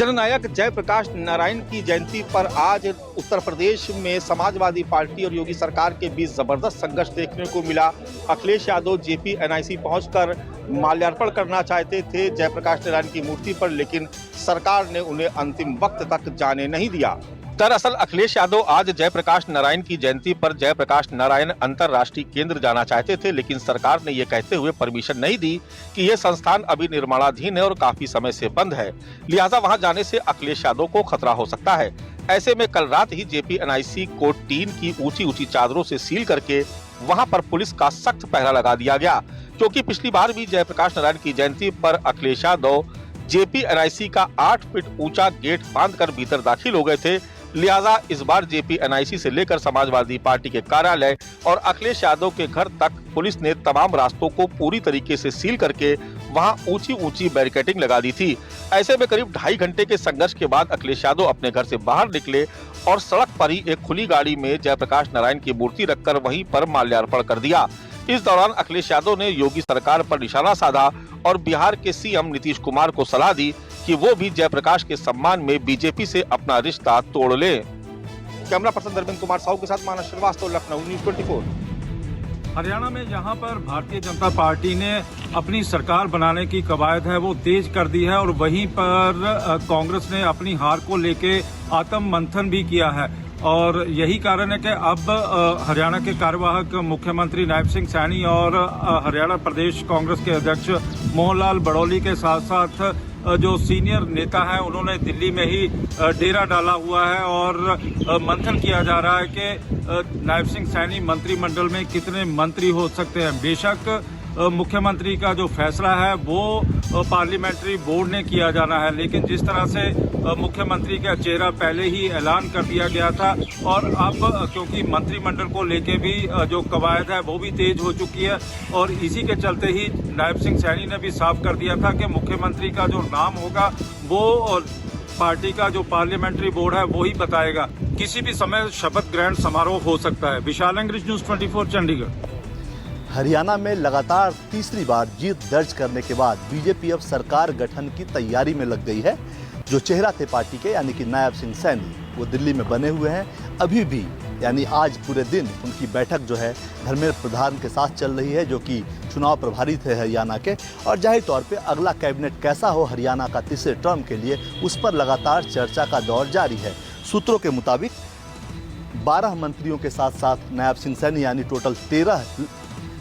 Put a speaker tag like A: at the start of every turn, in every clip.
A: जननायक जयप्रकाश नारायण की जयंती पर आज उत्तर प्रदेश में समाजवादी पार्टी और योगी सरकार के बीच जबरदस्त संघर्ष देखने को मिला। अखिलेश यादव जेपी एनआईसी पहुंचकर माल्यार्पण करना चाहते थे जयप्रकाश नारायण की मूर्ति पर, लेकिन सरकार ने उन्हें अंतिम वक्त तक जाने नहीं दिया। दरअसल अखिलेश यादव आज जयप्रकाश नारायण की जयंती पर जयप्रकाश नारायण अंतर्राष्ट्रीय केंद्र जाना चाहते थे, लेकिन सरकार ने ये कहते हुए परमिशन नहीं दी कि ये संस्थान अभी निर्माणाधीन है और काफी समय से बंद है, लिहाजा वहां जाने से अखिलेश यादव को खतरा हो सकता है। ऐसे में कल रात ही जेपी एनआईसी को टीन की ऊंची चादरों से सील करके वहां पर पुलिस का सख्त पहरा लगा दिया गया, क्योंकि पिछली बार भी जयप्रकाश नारायण की जयंती पर अखिलेश यादव जेपी एनआईसी का 8 फीट ऊंचा गेट बांधकर भीतर दाखिल हो गए थे। लिहाजा इस बार जेपी एनआईसी से लेकर समाजवादी पार्टी के कार्यालय और अखिलेश यादव के घर तक पुलिस ने तमाम रास्तों को पूरी तरीके से सील करके वहां ऊंची बैरिकेडिंग लगा दी थी। ऐसे में करीब 2.5 घंटे के संघर्ष के बाद अखिलेश यादव अपने घर से बाहर निकले और सड़क पर ही एक खुली गाड़ी में जयप्रकाश नारायण की मूर्ति रखकर वहीं पर माल्यार्पण कर दिया। इस दौरान अखिलेश यादव ने योगी सरकार पर निशाना साधा और बिहार के सीएम नीतीश कुमार को सलाह दी कि वो भी जयप्रकाश के सम्मान में बीजेपी से अपना रिश्ता तोड़ ले। कैमरा पर्सन धर्मेंद्र कुमार साहू के साथ मानस श्रीवास्तव, लखनऊ, न्यूज़ 24।
B: हरियाणा में जहां पर भारतीय जनता पार्टी ने अपनी सरकार बनाने की कवायद है वो तेज कर दी है, और वहीं पर कांग्रेस ने अपनी हार को लेके आत्म मंथन भी किया है। और यही कारण है कि अब हरियाणा के कार्यवाहक मुख्यमंत्री नायब सिंह सैनी और हरियाणा प्रदेश कांग्रेस के अध्यक्ष मोहनलाल बड़ौली के साथ साथ जो सीनियर नेता हैं उन्होंने दिल्ली में ही डेरा डाला हुआ है और मंथन किया जा रहा है कि नायब सिंह सैनी मंत्रिमंडल में कितने मंत्री हो सकते हैं। बेशक मुख्यमंत्री का जो फैसला है वो पार्लियामेंट्री बोर्ड ने किया जाना है, लेकिन जिस तरह से मुख्यमंत्री का चेहरा पहले ही ऐलान कर दिया गया था और अब क्योंकि मंत्रिमंडल को लेके भी जो कवायद है वो भी तेज हो चुकी है, और इसी के चलते ही नायब सिंह सैनी ने भी साफ कर दिया था कि मुख्यमंत्री का जो नाम होगा वो और पार्टी का जो पार्लियामेंट्री बोर्ड है वो ही बताएगा। किसी भी समय शपथ ग्रहण समारोह हो सकता है। विशाल अंग्रेज, न्यूज़ 24, चंडीगढ़।
C: हरियाणा में लगातार तीसरी बार जीत दर्ज करने के बाद बीजेपी अब सरकार गठन की तैयारी में लग गई है। जो चेहरा थे पार्टी के यानी कि नायब सिंह सैनी वो दिल्ली में बने हुए हैं। अभी भी यानी आज पूरे दिन उनकी बैठक जो है धर्मेंद्र प्रधान के साथ चल रही है, जो कि चुनाव प्रभारी थे हरियाणा के, और जाहिर तौर पे अगला कैबिनेट कैसा हो हरियाणा का तीसरे टर्म के लिए उस पर लगातार चर्चा का दौर जारी है। सूत्रों के मुताबिक 12 मंत्रियों के साथ साथ नायब सिंह सैनी यानी टोटल 13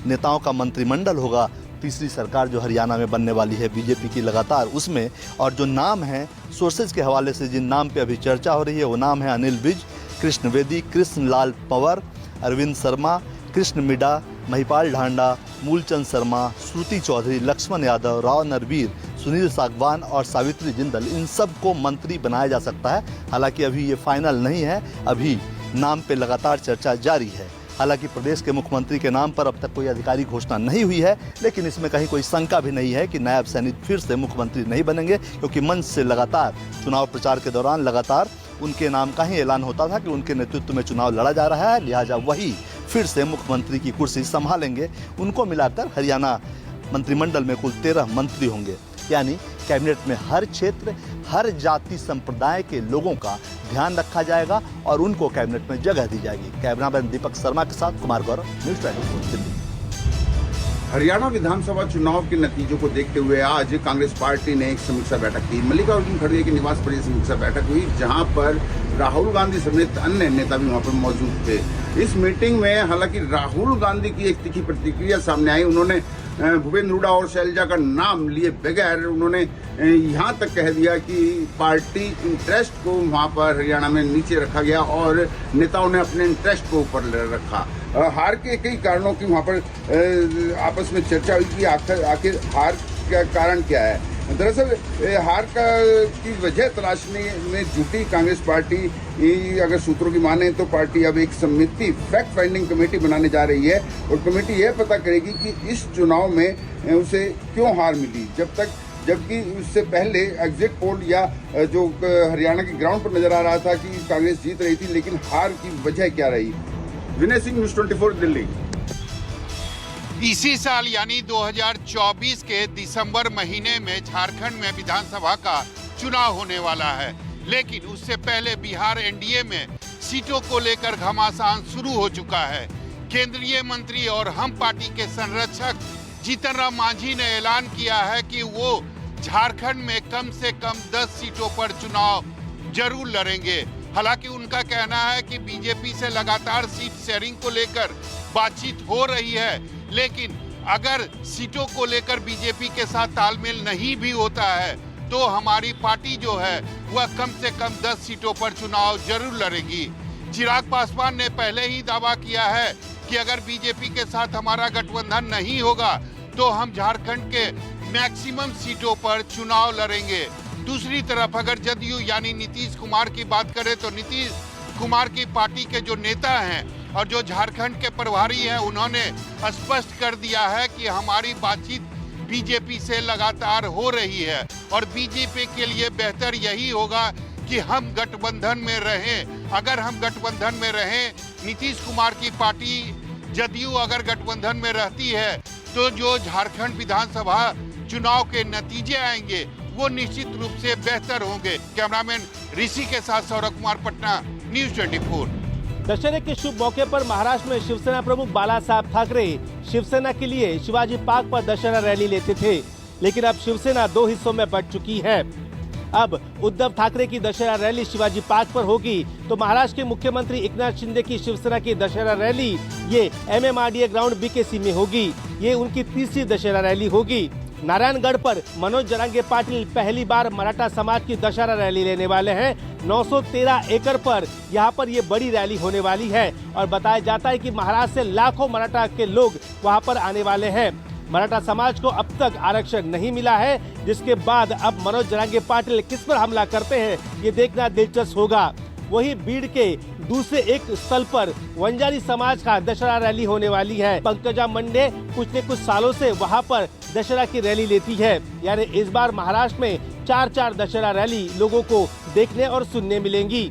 C: नेताओं का मंत्रिमंडल होगा। तीसरी सरकार जो हरियाणा में बनने वाली है बीजेपी की लगातार उसमें, और जो नाम है सोर्सेज के हवाले से जिन नाम पे अभी चर्चा हो रही है वो नाम है अनिल विज, कृष्ण वेदी, कृष्ण लाल पंवर, अरविंद शर्मा, कृष्ण मिडा, महिपाल ढांडा, मूलचंद शर्मा, श्रुति चौधरी, लक्ष्मण यादव, राव नरवीर, सुनील सागवान और सावित्री जिंदल। इन सब को मंत्री बनाया जा सकता है। हालांकि अभी ये फाइनल नहीं है, अभी नाम पे लगातार चर्चा जारी है। हालांकि प्रदेश के मुख्यमंत्री के नाम पर अब तक कोई आधिकारिक घोषणा नहीं हुई है, लेकिन इसमें कहीं कोई शंका भी नहीं है कि नायब सैनी फिर से मुख्यमंत्री नहीं बनेंगे, क्योंकि मंच से लगातार चुनाव प्रचार के दौरान लगातार उनके नाम का ही ऐलान होता था कि उनके नेतृत्व में चुनाव लड़ा जा रहा है, लिहाजा वही फिर से मुख्यमंत्री की कुर्सी संभालेंगे। उनको मिलाकर हरियाणा मंत्रिमंडल में कुल 13 मंत्री होंगे, यानी कैबिनेट में हर क्षेत्र, हर जाति संप्रदाय के लोगों का ध्यान रखा जाएगा और उनको कैबिनेट में जगह दी जाएगी। कैमरामैन दीपक शर्मा के साथ कुमार गौरव, न्यूज़ 24, दिल्ली।
D: हरियाणा विधानसभा चुनाव के नतीजों को देखते हुए आज कांग्रेस पार्टी ने एक समीक्षा बैठक की। मल्लिकार्जुन खड़गे के निवास पर यह समीक्षा बैठक हुई, जहां पर राहुल गांधी समेत अन्य नेता भी वहां पर मौजूद थे। इस मीटिंग में हालांकि राहुल गांधी की एक तीखी प्रतिक्रिया सामने आई। उन्होंने भूपेंद्र हुड्डा और शैलजा का नाम लिए बगैर उन्होंने यहाँ तक कह दिया कि पार्टी इंटरेस्ट को वहाँ पर हरियाणा में नीचे रखा गया और नेताओं ने अपने इंटरेस्ट को ऊपर रखा। हार के कई कारणों की वहाँ पर आपस में चर्चा हुई कि आखिर हार का कारण क्या है। दरअसल हार की वजह तलाशने में जुटी कांग्रेस पार्टी। अगर सूत्रों की माने तो पार्टी अब एक समिति फैक्ट फाइंडिंग कमेटी बनाने जा रही है और कमेटी यह पता करेगी कि इस चुनाव में उसे क्यों हार मिली, जबकि उससे पहले एग्जिट पोल या जो हरियाणा के ग्राउंड पर नजर आ रहा था कि कांग्रेस जीत रही थी, लेकिन हार की वजह क्या रही। विनय सिंह, न्यूज़ 24, दिल्ली।
E: इसी साल यानी 2024 के दिसंबर महीने में झारखंड में विधानसभा का चुनाव होने वाला है। लेकिन उससे पहले बिहार एनडीए में सीटों को लेकर घमासान शुरू हो चुका है। केंद्रीय मंत्री और हम पार्टी के संरक्षक जीतन राम मांझी ने ऐलान किया है कि वो झारखंड में कम से कम 10 सीटों पर चुनाव जरूर लड़ेंगे। हालांकि उनका कहना है कि बीजेपी से लगातार सीट शेयरिंग को लेकर बातचीत हो रही है, लेकिन अगर सीटों को लेकर बीजेपी के साथ तालमेल नहीं भी होता है तो हमारी पार्टी जो है वह कम से कम 10 सीटों पर चुनाव जरूर लड़ेगी। चिराग पासवान ने पहले ही दावा किया है कि अगर बीजेपी के साथ हमारा गठबंधन नहीं होगा तो हम झारखंड के मैक्सिमम सीटों पर चुनाव लड़ेंगे। दूसरी तरफ अगर जदयू यानी नीतीश कुमार की बात करें तो नीतीश कुमार की पार्टी के जो नेता हैं और जो झारखंड के प्रभारी हैं, उन्होंने स्पष्ट कर दिया है कि हमारी बातचीत बीजेपी से लगातार हो रही है और बीजेपी के लिए बेहतर यही होगा कि हम गठबंधन में रहें। अगर हम गठबंधन में रहें, नीतीश कुमार की पार्टी जदयू अगर गठबंधन में रहती है तो जो झारखंड विधानसभा चुनाव के नतीजे आएंगे वो निश्चित रूप से बेहतर होंगे। कैमरामैन ऋषि के साथ सौरभ कुमार, पटना, न्यूज़ 24।
F: दशहरे के शुभ मौके पर महाराष्ट्र में शिवसेना प्रमुख बाला साहब ठाकरे शिवसेना के लिए शिवाजी पार्क पर दशहरा रैली लेते थे, लेकिन अब शिवसेना 2 हिस्सों में बंट चुकी है। अब उद्धव ठाकरे की दशहरा रैली शिवाजी पार्क पर होगी तो महाराष्ट्र के मुख्यमंत्री एकनाथ शिंदे की शिवसेना की दशहरा रैली ये MMRDA ग्राउंड BKC में होगी। ये उनकी तीसरी दशहरा रैली होगी। नारायणगढ़ पर मनोज जरांगे पाटिल पहली बार मराठा समाज की दशहरा रैली लेने वाले हैं। 913 एकड़ पर यहाँ पर ये बड़ी रैली होने वाली है और बताया जाता है कि महाराष्ट्र से लाखों मराठा के लोग वहाँ पर आने वाले हैं। मराठा समाज को अब तक आरक्षण नहीं मिला है, जिसके बाद अब मनोज जरांगे पाटिल किस पर हमला करते हैं ये देखना दिलचस्प होगा। वही भीड़ के दूसरे एक स्थल पर वंजारी समाज का दशहरा रैली होने वाली है। पंकजा मुंडे कुछ सालों से वहां पर दशहरा की रैली लेती है। यानी इस बार महाराष्ट्र में 4 दशहरा रैली लोगों को देखने और सुनने मिलेंगी।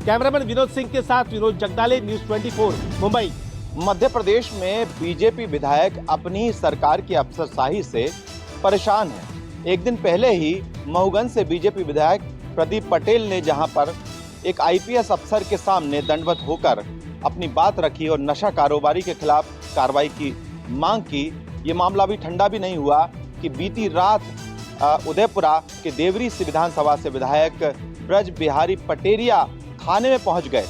F: कैमरामैन विनोद सिंह के साथ विनोद जगदाले, न्यूज़ 24, मुंबई।
A: मध्य प्रदेश में बीजेपी विधायक अपनी सरकार की अफसरशाही से परेशान है। एक दिन पहले ही मऊगंज से बीजेपी विधायक प्रदीप पटेल ने जहां पर एक IPS अफसर के सामने दंडवत होकर अपनी बात रखी और नशा कारोबारी के खिलाफ कार्रवाई की मांग की। ये मामला अभी ठंडा भी नहीं हुआ कि बीती रात उदयपुरा के देवरी से विधानसभा से विधायक ब्रज बिहारी पटेरिया थाने में पहुंच गए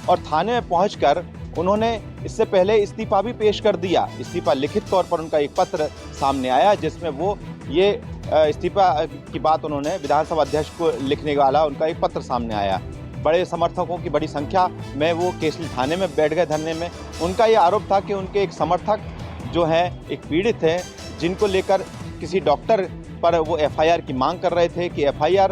A: और थाने में पहुंचकर उन्होंने इससे पहले इस्तीफा भी पेश कर दिया। इस्तीफा लिखित तौर पर उनका एक पत्र सामने आया जिसमें वो ये इस्तीफा की बात उन्होंने विधानसभा अध्यक्ष को लिखने वाला उनका एक पत्र सामने आया। बड़े समर्थकों की बड़ी संख्या में वो केसली थाने में बैठ गए धरने में। उनका ये आरोप था कि उनके एक समर्थक जो हैं, एक पीड़ित हैं, जिनको लेकर किसी डॉक्टर पर वो FIR की मांग कर रहे थे कि FIR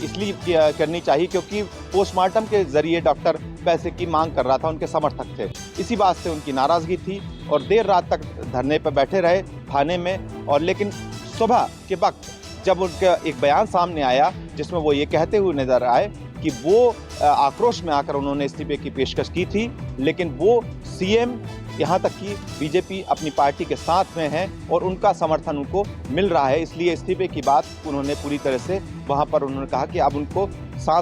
A: इसलिए करनी चाहिए क्योंकि पोस्टमार्टम के जरिए डॉक्टर पैसे की मांग कर रहा था, उनके समर्थक थे। इसी बात से उनकी नाराज़गी थी और देर रात तक धरने पर बैठे रहे थाने में। और लेकिन सुबह के वक्त जब उनका एक बयान सामने आया जिसमें वो ये कहते हुए नजर आए कि वो आक्रोश में आकर उन्होंने इस्तीफे की पेशकश की थी, लेकिन वो CM यहाँ तक कि बीजेपी अपनी पार्टी के साथ में है और उनका समर्थन उनको मिल रहा है, इसलिए इस्तीफे की बात उन्होंने पूरी तरह से वहाँ पर उन्होंने कहा कि अब उनको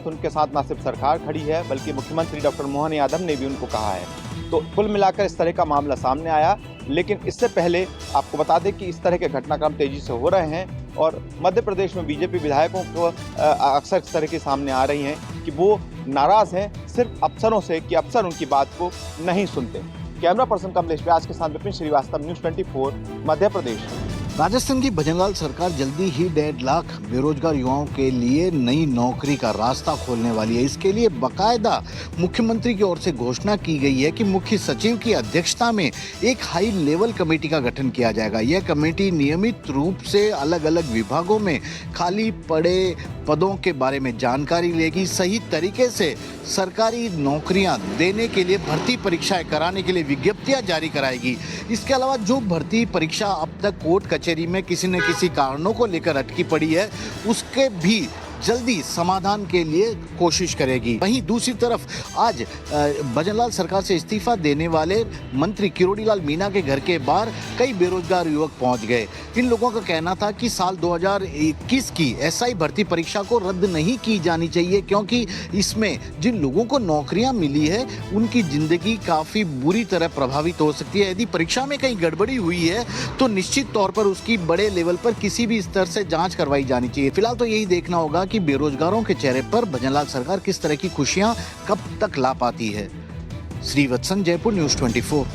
A: उनके साथ ना सिर्फ सरकार खड़ी है बल्कि मुख्यमंत्री डॉक्टर मोहन यादव ने भी उनको कहा है। तो कुल मिलाकर इस तरह का मामला सामने आया। लेकिन इससे पहले आपको बता दें कि इस तरह के घटनाक्रम तेजी से हो रहे हैं और मध्य प्रदेश में बीजेपी विधायकों को अक्सर इस तरह के सामने आ रही हैं कि वो नाराज हैं सिर्फ अफसरों से कि अफसर उनकी बात को नहीं सुनते। कैमरा पर्सन कमलेश व्यास के साथ विपिन श्रीवास्तव, न्यूज़ 24, मध्य प्रदेश।
G: राजस्थान की भजनलाल सरकार जल्दी ही 1.5 लाख बेरोजगार युवाओं के लिए नई नौकरी का रास्ता खोलने वाली है। इसके लिए बाकायदा मुख्यमंत्री की ओर से घोषणा की गई है कि मुख्य सचिव की अध्यक्षता में एक हाई लेवल कमेटी का गठन किया जाएगा। यह कमेटी नियमित रूप से अलग अलग विभागों में खाली पड़े पदों के बारे में जानकारी लेगी, सही तरीके से सरकारी नौकरियां देने के लिए भर्ती परीक्षाएं कराने के लिए विज्ञप्तियां जारी कराएगी। इसके अलावा जो भर्ती परीक्षा अब तक कोर्ट कचहरी में किसी न किसी कारणों को लेकर अटकी पड़ी है, उसके भी जल्दी समाधान के लिए कोशिश करेगी। वहीं दूसरी तरफ आज भजनलाल सरकार से इस्तीफा देने वाले मंत्री किरोड़ीलाल मीणा के घर के बाहर कई बेरोजगार युवक पहुंच गए। इन लोगों का कहना था कि साल 2021 की एसआई भर्ती परीक्षा को रद्द नहीं की जानी चाहिए, क्योंकि इसमें जिन लोगों को नौकरियां मिली है उनकी जिंदगी काफी बुरी तरह प्रभावित हो सकती है। यदि परीक्षा में कहीं गड़बड़ी हुई है तो निश्चित तौर पर उसकी बड़े लेवल पर किसी भी स्तर से जांच करवाई जानी चाहिए। फिलहाल तो यही देखना होगा कि बेरोजगारों के चेहरे पर भजनलाल सरकार किस तरह की खुशियां कब तक ला पाती है। श्रीवत्सन, जयपुर, न्यूज़ 24।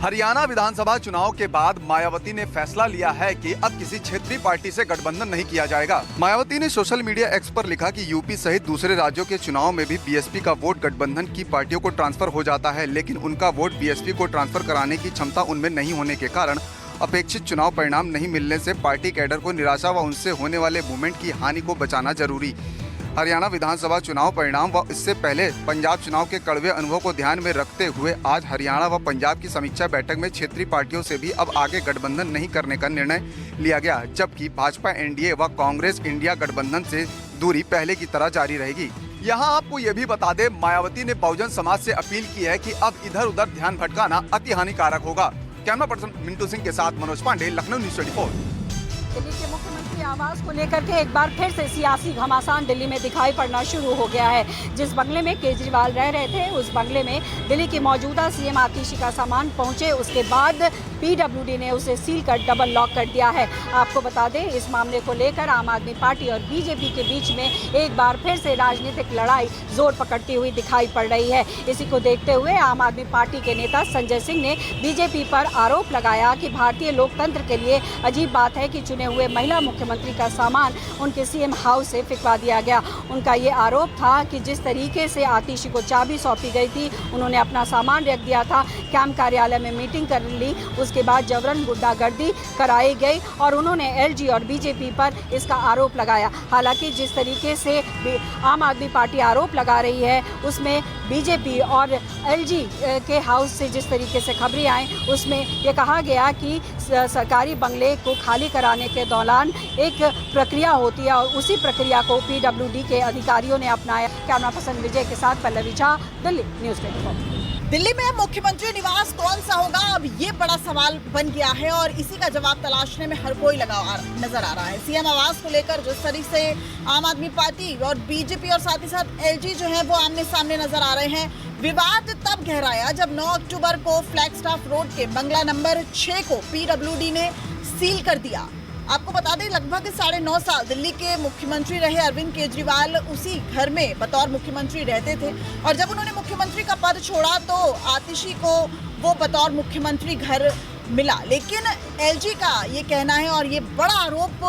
H: हरियाणा विधानसभा चुनाव के बाद मायावती ने फैसला लिया है कि अब किसी क्षेत्रीय पार्टी से गठबंधन नहीं किया जाएगा। मायावती ने सोशल मीडिया एक्स पर लिखा कि यूपी सहित दूसरे राज्यों के चुनाव में भी बीएसपी का वोट गठबंधन की पार्टियों को ट्रांसफर हो जाता है, लेकिन उनका वोट बीएसपी को ट्रांसफर कराने की क्षमता उनमें नहीं होने के कारण अपेक्षित चुनाव परिणाम नहीं मिलने से पार्टी कैडर को निराशा व उनसे होने वाले मूवमेंट की हानि को बचाना जरूरी। हरियाणा विधानसभा चुनाव परिणाम व इससे पहले पंजाब चुनाव के कड़वे अनुभव को ध्यान में रखते हुए आज हरियाणा व पंजाब की समीक्षा बैठक में क्षेत्रीय पार्टियों से भी अब आगे गठबंधन नहीं करने का निर्णय लिया गया, जबकि भाजपा एनडीए व कांग्रेस इंडिया गठबंधन से दूरी पहले की तरह जारी रहेगी। यहाँ आपको ये भी बता दें, मायावती ने बहुजन समाज से अपील की है कि अब इधर उधर ध्यान भटकाना अति हानिकारक होगा। कैमरा पर्सन मिंटू सिंह के साथ मनोज पांडे, लखनऊ न्यूज़ 24।
I: दिल्ली के मुख्यमंत्री आवास को लेकर के एक बार फिर से सियासी घमासान दिल्ली में दिखाई पड़ना शुरू हो गया है। जिस बंगले में केजरीवाल रह रहे थे उस बंगले में दिल्ली की मौजूदा सीएम आतिशी का सामान पहुंचे, उसके बाद पीडब्ल्यूडी ने उसे सील कर डबल लॉक कर दिया है। आपको बता दें, इस मामले को लेकर आम आदमी पार्टी और बीजेपी के बीच में एक बार फिर से राजनीतिक लड़ाई जोर पकड़ती हुई दिखाई पड़ रही है। इसी को देखते हुए आम आदमी पार्टी के नेता संजय सिंह ने बीजेपी पर आरोप लगाया कि भारतीय लोकतंत्र के लिए अजीब बात है कि चुने हुए महिला मुख्यमंत्री का सामान उनके सीएम हाउस से फिकवा दिया गया। उनका ये आरोप था कि जिस तरीके से आतिशी को चाबी सौंपी गई थी, उन्होंने अपना सामान रख दिया था, कैंप कार्यालय में मीटिंग कर ली, उसके बाद जबरन गुंडागर्दी कराई गई और उन्होंने एलजी और बीजेपी पर इसका आरोप लगाया। हालांकि जिस तरीके से आम आदमी पार्टी आरोप लगा रही है उसमें बीजेपी और एलजी के हाउस से जिस तरीके से खबरें आई उसमें ये कहा गया कि सरकारी बंगले को खाली कराने के दौरान एक प्रक्रिया होती है और उसी प्रक्रिया को पीडब्ल्यूडी के अधिकारियों ने अपनाया। कैमरा पर्सन विजय के साथ पल्लवी झा, दिल्ली न्यूज़ 24।
J: दिल्ली में मुख्यमंत्री निवास कौन सा होगा, अब ये बड़ा सवाल बन गया है और इसी का जवाब तलाशने में हर कोई नजर आ रहा है। सीएम आवास को लेकर जिस तरीके से आम आदमी पार्टी और बीजेपी और साथ ही साथ एलजी जो है वो आमने सामने नजर आ रहे हैं। विवाद तब गहराया जब 9 अक्टूबर को फ्लैगस्टाफ रोड के बंगला नंबर 6 को पीडब्ल्यूडी ने सील कर दिया। आपको बता दें, लगभग 9.5 साल दिल्ली के मुख्यमंत्री रहे अरविंद केजरीवाल उसी घर में बतौर मुख्यमंत्री रहते थे और जब उन्होंने मुख्यमंत्री का पद छोड़ा तो आतिशी को वो बतौर मुख्यमंत्री घर मिला। लेकिन एलजी का ये कहना है और ये बड़ा आरोप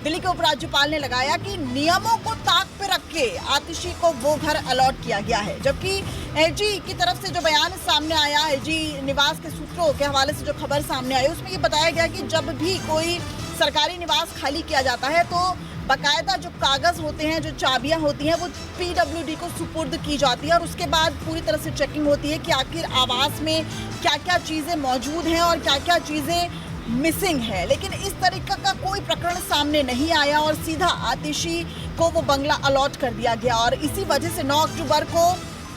J: दिल्ली के उपराज्यपाल ने लगाया कि नियमों को ताक पे रख के आतिशी को वो घर अलॉट किया गया है, जबकि एलजी की तरफ से जो बयान सामने आया, एलजी निवास के सूत्रों के हवाले से जो खबर सामने आई उसमें ये बताया गया कि जब भी कोई सरकारी निवास खाली किया जाता है तो बाकायदा जो कागज होते हैं, जो चाबियां होती हैं, वो पीडब्ल्यूडी को सुपुर्द की जाती है और उसके बाद पूरी तरह से चेकिंग होती है कि आखिर आवास में क्या क्या चीज़ें मौजूद हैं और क्या क्या चीज़ें मिसिंग है। लेकिन इस तरीके का कोई प्रकरण सामने नहीं आया और सीधा आतिशी को वो बंगला अलॉट कर दिया गया और इसी वजह से 9 अक्टूबर को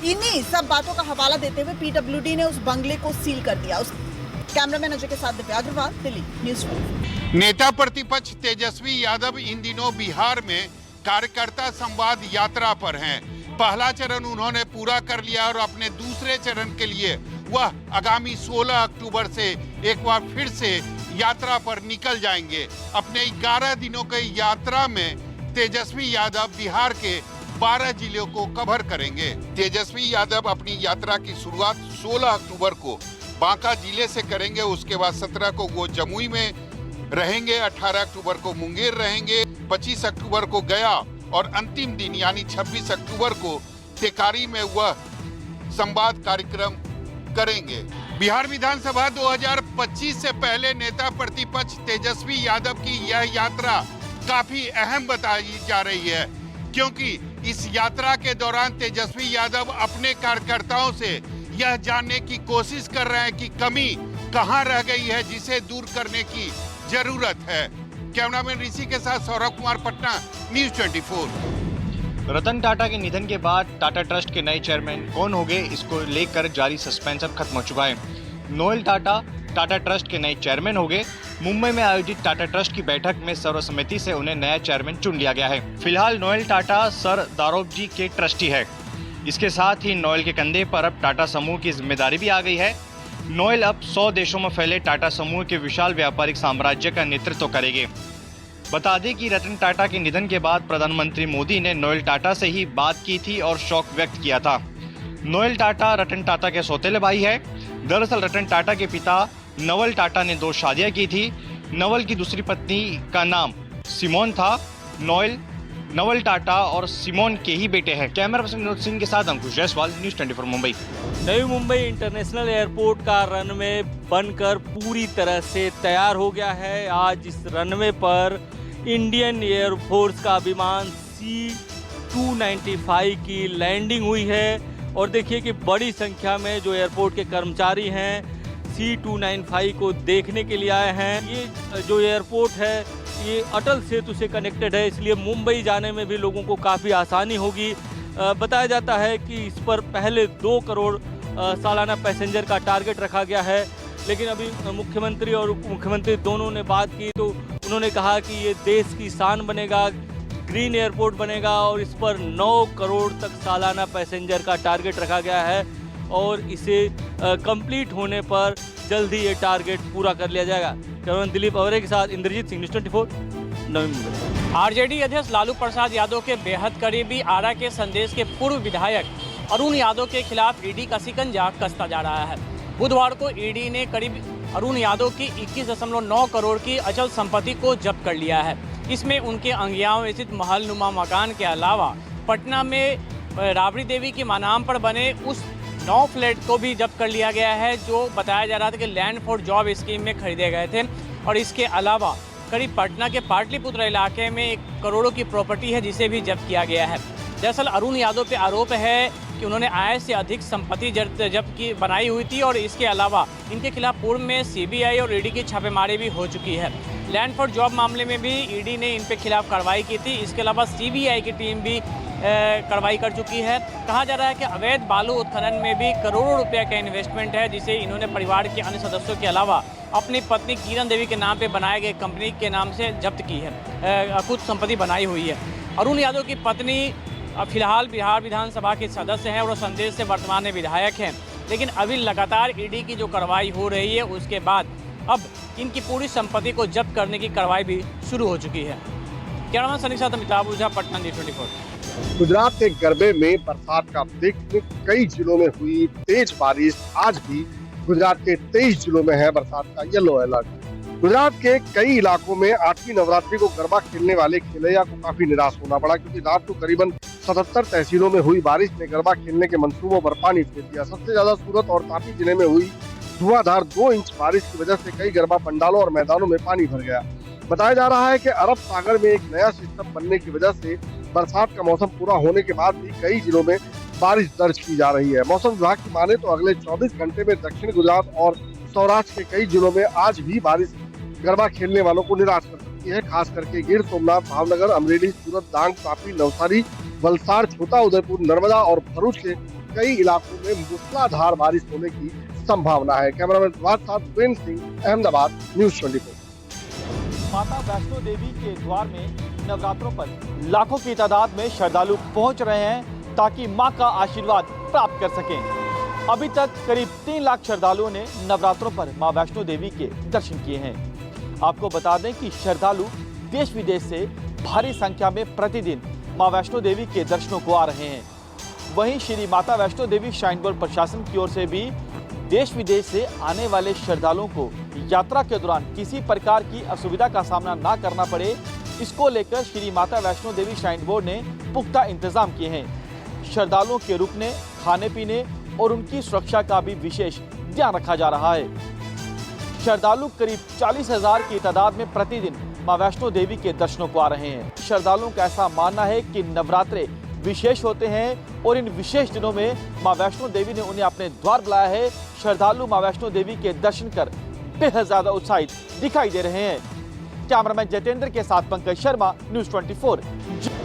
J: इन्हीं सब बातों का हवाला देते हुए पीडब्ल्यूडी ने उस बंगले को सील कर दिया। उस कैमरामैन अजय के साथ दिव्या अग्रवाल, दिल्ली न्यूज़ 24।
E: नेता प्रतिपक्ष तेजस्वी यादव इन दिनों बिहार में कार्यकर्ता संवाद यात्रा पर हैं। पहला चरण उन्होंने पूरा कर लिया और अपने दूसरे चरण के लिए वह आगामी 16 अक्टूबर से एक बार फिर से यात्रा पर निकल जाएंगे। अपने 11 दिनों की यात्रा में तेजस्वी यादव बिहार के 12 जिलों को कवर करेंगे। तेजस्वी यादव अपनी यात्रा की शुरुआत 16 अक्टूबर को बांका जिले से करेंगे। उसके बाद 17 को वो जमुई में रहेंगे, 18 अक्टूबर को मुंगेर रहेंगे, 25 अक्टूबर को गया और अंतिम दिन यानी 26 अक्टूबर को टेकारी में वह संवाद कार्यक्रम करेंगे। बिहार विधानसभा 2025 से पहले नेता प्रतिपक्ष तेजस्वी यादव की यह यात्रा काफी अहम बताई जा रही है, क्योंकि इस यात्रा के दौरान तेजस्वी यादव अपने कार्यकर्ताओं से यह जानने की कोशिश कर रहे हैं कि कमी कहां रह गई है जिसे दूर करने की जरूरत है। कैमरामैन ऋषि के साथ सौरभ कुमार पटना, न्यूज 24।
K: रतन टाटा के निधन के बाद टाटा ट्रस्ट के नए चेयरमैन कौन होंगे, इसको लेकर जारी सस्पेंस अब खत्म हो चुका है। नोएल टाटा टाटा ट्रस्ट के नए चेयरमैन हो गए। मुंबई में आयोजित टाटा ट्रस्ट की बैठक में सर्वसम्मति से उन्हें नया चेयरमैन चुन लिया गया है। फिलहाल नोएल टाटा सर दारोबजी के ट्रस्टी है। इसके साथ ही नोएल के कंधे पर अब टाटा समूह की जिम्मेदारी भी आ गई है। नोएल अब 100 देशों में फैले टाटा समूह के विशाल व्यापारिक साम्राज्य का नेतृत्व करेंगे। बता दें कि रतन टाटा के निधन के बाद प्रधानमंत्री मोदी ने नोएल टाटा से ही बात की थी और शोक व्यक्त किया था। नोएल टाटा रतन टाटा के सौतेले भाई है। दरअसल रतन टाटा के पिता नवल टाटा ने 2 शादियां की थी। नवल की दूसरी पत्नी का नाम सिमोन था। नवल टाटा और सिमोन के ही बेटे हैं। कैमरा पर्सन विनोद सिंह के साथ अंकुश जायसवाल, न्यूज 24 मुंबई।
L: नई मुंबई इंटरनेशनल एयरपोर्ट का रनवे बनकर पूरी तरह से तैयार हो गया है। आज इस रनवे पर इंडियन एयरफोर्स का विमान C-295 की लैंडिंग हुई है और देखिए कि बड़ी संख्या में जो एयरपोर्ट के कर्मचारी हैं C-295 को देखने के लिए आए हैं। ये जो एयरपोर्ट है ये अटल सेतु से कनेक्टेड है, इसलिए मुंबई जाने में भी लोगों को काफ़ी आसानी होगी। बताया जाता है कि इस पर पहले 2 करोड़ सालाना पैसेंजर का टारगेट रखा गया है, लेकिन अभी मुख्यमंत्री और उप मुख्यमंत्री दोनों ने बात की तो उन्होंने कहा कि ये देश की शान बनेगा, ग्रीन एयरपोर्ट बनेगा और इस पर 9 करोड़ तक सालाना पैसेंजर का टारगेट रखा गया है और इसे कंप्लीट होने पर जल्द ही ये टारगेट पूरा कर लिया जाएगा। कैमरामैन दिलीप अवरे के साथ इंद्रजीत सिंह, न्यूज 24 नवी मुंबई।
M: आरजेडी अध्यक्ष लालू प्रसाद यादव के बेहद करीबी आरा के संदेश के पूर्व विधायक अरुण यादव के खिलाफ ईडी का शिकंजा कसता जा रहा है। बुधवार को ईडी ने करीब अरुण यादव की 21.9 करोड़ की अचल संपत्ति को जब्त कर लिया है। इसमें उनके अंगियाओं स्थित महलनुमा मकान के अलावा पटना में राबड़ी देवी के नाम पर बने उस 9 फ्लैट को भी जब्त कर लिया गया है, जो बताया जा रहा था कि लैंड फॉर जॉब स्कीम में खरीदे गए थे। और इसके अलावा करीब पटना के पाटलिपुत्र इलाके में 1 करोड़ों की प्रॉपर्टी है जिसे भी जब्त किया गया है। दरअसल अरुण यादव पे आरोप है कि उन्होंने आय से अधिक संपत्ति जब्त की बनाई हुई थी और इसके अलावा इनके खिलाफ पूर्व में सीबीआई और ईडी की छापेमारी भी हो चुकी है। लैंड फॉर जॉब मामले में भी ईडी ने इन पे खिलाफ कार्रवाई की थी। इसके अलावा सीबीआई की टीम भी कार्रवाई कर चुकी है। कहा जा रहा है कि अवैध बालू उत्खनन में भी करोड़ों रुपए का इन्वेस्टमेंट है, जिसे इन्होंने परिवार के अन्य सदस्यों के अलावा अपनी पत्नी किरण देवी के नाम पे बनाए गए कंपनी के नाम से जब्त की है, कुछ संपत्ति बनाई हुई है। अरुण यादव की पत्नी फिलहाल बिहार विधानसभा के सदस्य हैं और संदेश से वर्तमान में विधायक हैं, लेकिन अभी लगातार ईडी की जो कार्रवाई हो रही है उसके बाद अब इनकी पूरी संपत्ति को जब्त करने की कार्रवाई भी शुरू हो चुकी है। कैमरामैन सनी साथ अमिताभ ओझा, पटना, न्यूज 24।
N: गुजरात के गरबे में बरसात का देखने कई जिलों में हुई तेज बारिश। आज भी गुजरात के 23 जिलों में है बरसात का येलो अलर्ट। गुजरात के कई इलाकों में 8वीं नवरात्रि को गरबा खेलने वाले खिलैया को काफी निराश होना पड़ा, क्योंकि रात को करीबन 77 तहसीलों में हुई बारिश ने गरबा खेलने के मंसूबों पर पानी फेर दिया। सबसे ज्यादा सूरत और तापी जिले में हुई धुआंधार 2 इंच बारिश की वजह से कई गरबा पंडालों और मैदानों में पानी भर गया। बताया जा रहा है कि अरब सागर में एक नया सिस्टम बनने की वजह से बरसात का मौसम पूरा होने के बाद भी कई जिलों में बारिश दर्ज की जा रही है। मौसम विभाग की माने तो अगले 24 घंटे में दक्षिण गुजरात और सौराष्ट्र के कई जिलों में आज भी बारिश गरबा खेलने वालों को निराश कर सकती है। खास करके गिर सोमनाथ, भावनगर, अमरेली, सूरत, डांग, तापी, नवसारी, वलसाड़, छोटा उदयपुर, नर्मदा और भरूच के कई इलाकों में मूसलाधार बारिश होने की संभावना है। कैमरामैन प्रभात साथ वीरेंद्र सिंह, अहमदाबाद, न्यूज 24।
F: माता वैष्णो देवी के द्वार में नवरात्रों पर लाखों की तादाद में श्रद्धालु पहुंच रहे हैं ताकि मां का आशीर्वाद प्राप्त कर सकें। अभी तक करीब 3 लाख श्रद्धालुओं ने नवरात्रों पर मां वैष्णो देवी के दर्शन किए हैं। आपको बता दें कि श्रद्धालु देश विदेश से भारी संख्या में प्रतिदिन मां वैष्णो देवी के दर्शनों को आ रहे हैं। वहीं श्री माता वैष्णो देवी श्राइन बोर्ड प्रशासन की ओर से भी देश विदेश से आने वाले श्रद्धालुओं को यात्रा के दौरान किसी प्रकार की असुविधा का सामना ना करना पड़े, इसको लेकर श्री माता वैष्णो देवी श्राइन बोर्ड ने पुख्ता इंतजाम किए हैं। श्रद्धालुओं के रुकने, खाने पीने और उनकी सुरक्षा का भी विशेष ध्यान रखा जा रहा है। श्रद्धालु करीब 40,000 की तादाद में प्रतिदिन मां वैष्णो देवी के दर्शनों को आ रहे हैं। श्रद्धालुओं का ऐसा मानना है कि नवरात्रे विशेष होते हैं और इन विशेष दिनों में मां वैष्णो देवी ने उन्हें अपने द्वार बुलाया है। श्रद्धालु मां वैष्णो देवी के दर्शन कर बेहद ज्यादा उत्साहित दिखाई दे रहे हैं।
O: कैमरामैन जितेंद्र के साथ पंकज शर्मा, न्यूज 24।